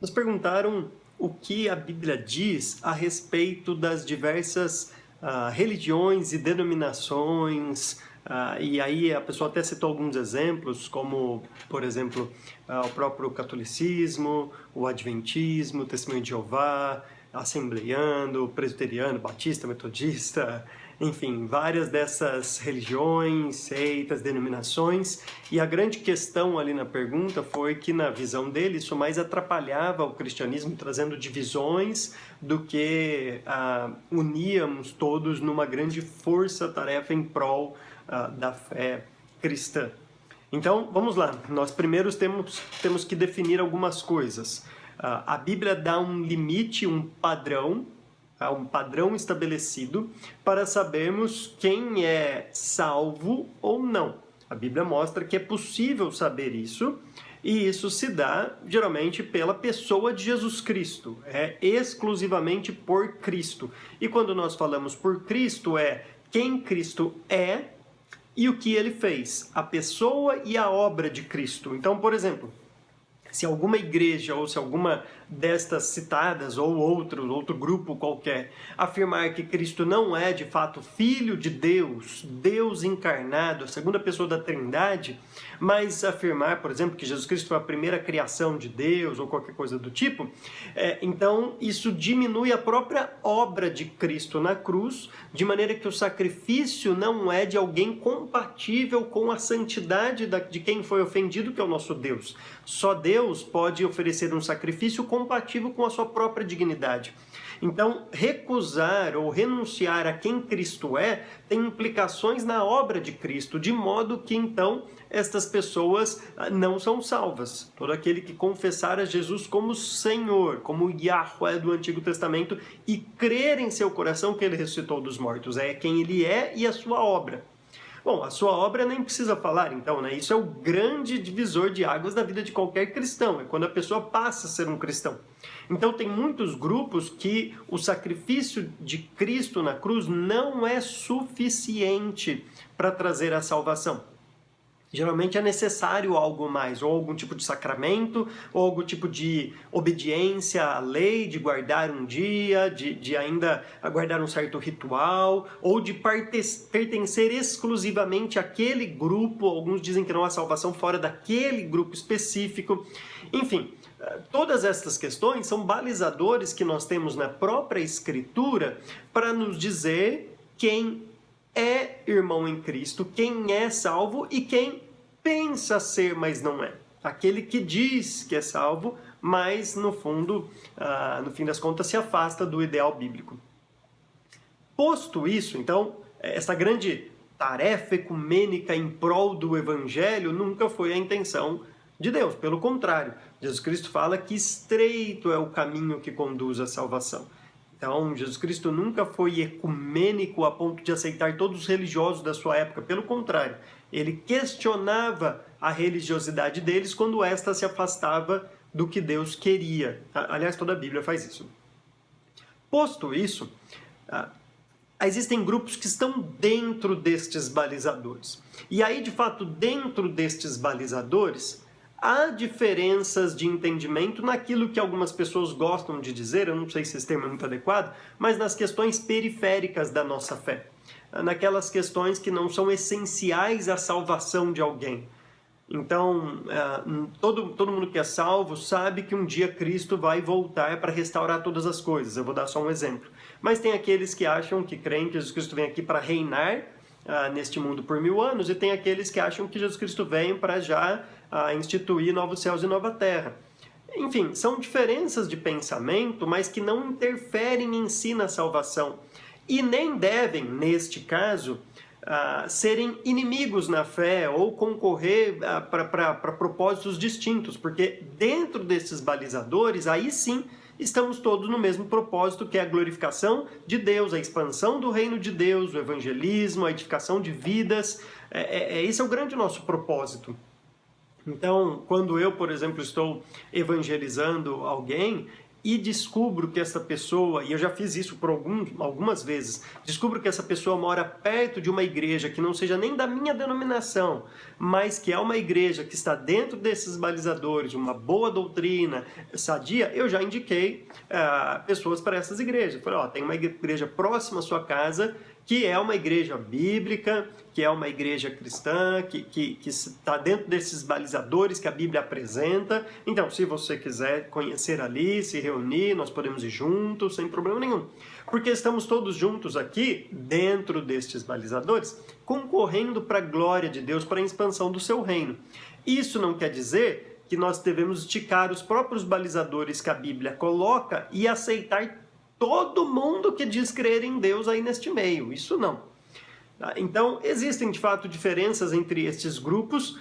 Nos perguntaram o que a Bíblia diz a respeito das diversas religiões e denominações, e aí a pessoa até citou alguns exemplos, como, por exemplo, o próprio catolicismo, o adventismo, o testemunho de Jeová, assembleiano, presbiteriano, batista, metodista, enfim, várias dessas religiões, seitas, denominações, e a grande questão ali na pergunta foi que, na visão dele, isso mais atrapalhava o cristianismo, trazendo divisões, do que uníamos todos numa grande força-tarefa em prol da fé cristã. Então, vamos lá, nós primeiros temos que definir algumas coisas. A Bíblia dá um limite, um padrão estabelecido para sabermos quem é salvo ou não. A Bíblia mostra que é possível saber isso, e isso se dá geralmente pela pessoa de Jesus Cristo, é exclusivamente por Cristo. E quando nós falamos por Cristo, é quem Cristo é e o que ele fez, a pessoa e a obra de Cristo. Então, por exemplo, se alguma igreja ou se alguma destas citadas ou outro grupo qualquer afirmar que Cristo não é de fato Filho de Deus, Deus encarnado, a segunda pessoa da Trindade, mas afirmar, por exemplo, que Jesus Cristo foi a primeira criação de Deus ou qualquer coisa do tipo, então isso diminui a própria obra de Cristo na cruz, de maneira que o sacrifício não é de alguém compatível com a santidade de quem foi ofendido, que é o nosso Deus. Só Deus pode oferecer um sacrifício compatível com a sua própria dignidade. Então, recusar ou renunciar a quem Cristo é tem implicações na obra de Cristo, de modo que, então, estas pessoas não são salvas. Todo aquele que confessar a Jesus como Senhor, como Yahweh do Antigo Testamento, e crer em seu coração que ele ressuscitou dos mortos, é quem ele é e a sua obra. Bom, a sua obra nem precisa falar, então, né? Isso é o grande divisor de águas da vida de qualquer cristão, é quando a pessoa passa a ser um cristão. Então, tem muitos grupos que o sacrifício de Cristo na cruz não é suficiente para trazer a salvação. Geralmente é necessário algo mais, ou algum tipo de sacramento, ou algum tipo de obediência à lei, de guardar um dia, de ainda guardar um certo ritual, ou de pertencer exclusivamente àquele grupo. Alguns dizem que não há salvação fora daquele grupo específico. Enfim, todas estas questões são balizadores que nós temos na própria Escritura para nos dizer quem é irmão em Cristo, quem é salvo e quem pensa ser, mas não é. Aquele que diz que é salvo, mas no fundo, no fim das contas, se afasta do ideal bíblico. Posto isso, então, essa grande tarefa ecumênica em prol do Evangelho nunca foi a intenção de Deus. Pelo contrário, Jesus Cristo fala que estreito é o caminho que conduz à salvação. Então, Jesus Cristo nunca foi ecumênico a ponto de aceitar todos os religiosos da sua época. Pelo contrário, ele questionava a religiosidade deles quando esta se afastava do que Deus queria. Aliás, toda a Bíblia faz isso. Posto isso, existem grupos que estão dentro destes balizadores. E aí, de fato, dentro destes balizadores, há diferenças de entendimento naquilo que algumas pessoas gostam de dizer, eu não sei se esse termo é muito adequado, mas nas questões periféricas da nossa fé. Naquelas questões que não são essenciais à salvação de alguém. Então, todo mundo que é salvo sabe que um dia Cristo vai voltar para restaurar todas as coisas. Eu vou dar só um exemplo. Mas tem aqueles que acham, que creem que Jesus Cristo vem aqui para reinar neste mundo por 1000 anos, e tem aqueles que acham que Jesus Cristo vem para já instituir novos céus e nova terra. Enfim, são diferenças de pensamento, mas que não interferem em si na salvação. E nem devem, neste caso, serem inimigos na fé ou concorrer para propósitos distintos, porque dentro desses balizadores, aí sim, estamos todos no mesmo propósito, que é a glorificação de Deus, a expansão do reino de Deus, o evangelismo, a edificação de vidas. Esse é o grande nosso propósito. Então, quando eu, por exemplo, estou evangelizando alguém, e descubro que essa pessoa, e eu já fiz isso por algumas vezes, descubro que essa pessoa mora perto de uma igreja que não seja nem da minha denominação, mas que é uma igreja que está dentro desses balizadores, uma boa doutrina, sadia, eu já indiquei pessoas para essas igrejas. Falei, ó, tem uma igreja próxima à sua casa, que é uma igreja bíblica, que é uma igreja cristã, que está dentro desses balizadores que a Bíblia apresenta. Então, se você quiser conhecer ali, se reunir, nós podemos ir juntos, sem problema nenhum. Porque estamos todos juntos aqui, dentro destes balizadores, concorrendo para a glória de Deus, para a expansão do seu reino. Isso não quer dizer que nós devemos esticar os próprios balizadores que a Bíblia coloca e aceitar todo mundo que diz crer em Deus aí neste meio. Isso não. Então, existem de fato diferenças entre estes grupos,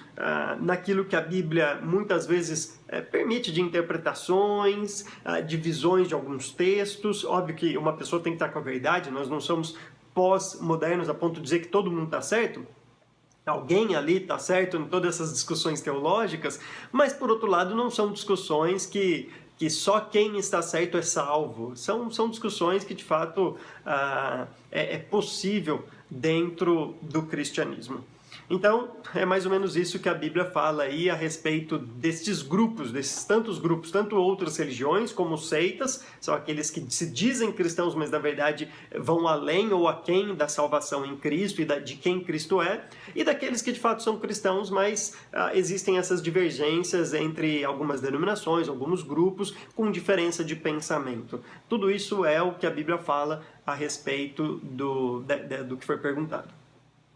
naquilo que a Bíblia muitas vezes permite de interpretações, de visões de alguns textos. Óbvio que uma pessoa tem que estar com a verdade, nós não somos pós-modernos a ponto de dizer que todo mundo está certo. Alguém ali está certo em todas essas discussões teológicas, mas por outro lado não são discussões que só quem está certo é salvo. São discussões que de fato é possível dentro do cristianismo. Então, é mais ou menos isso que a Bíblia fala aí a respeito destes grupos, desses tantos grupos, tanto outras religiões como seitas, são aqueles que se dizem cristãos, mas na verdade vão além ou aquém da salvação em Cristo e de quem Cristo é, e daqueles que de fato são cristãos, mas existem essas divergências entre algumas denominações, alguns grupos, com diferença de pensamento. Tudo isso é o que a Bíblia fala a respeito do que foi perguntado.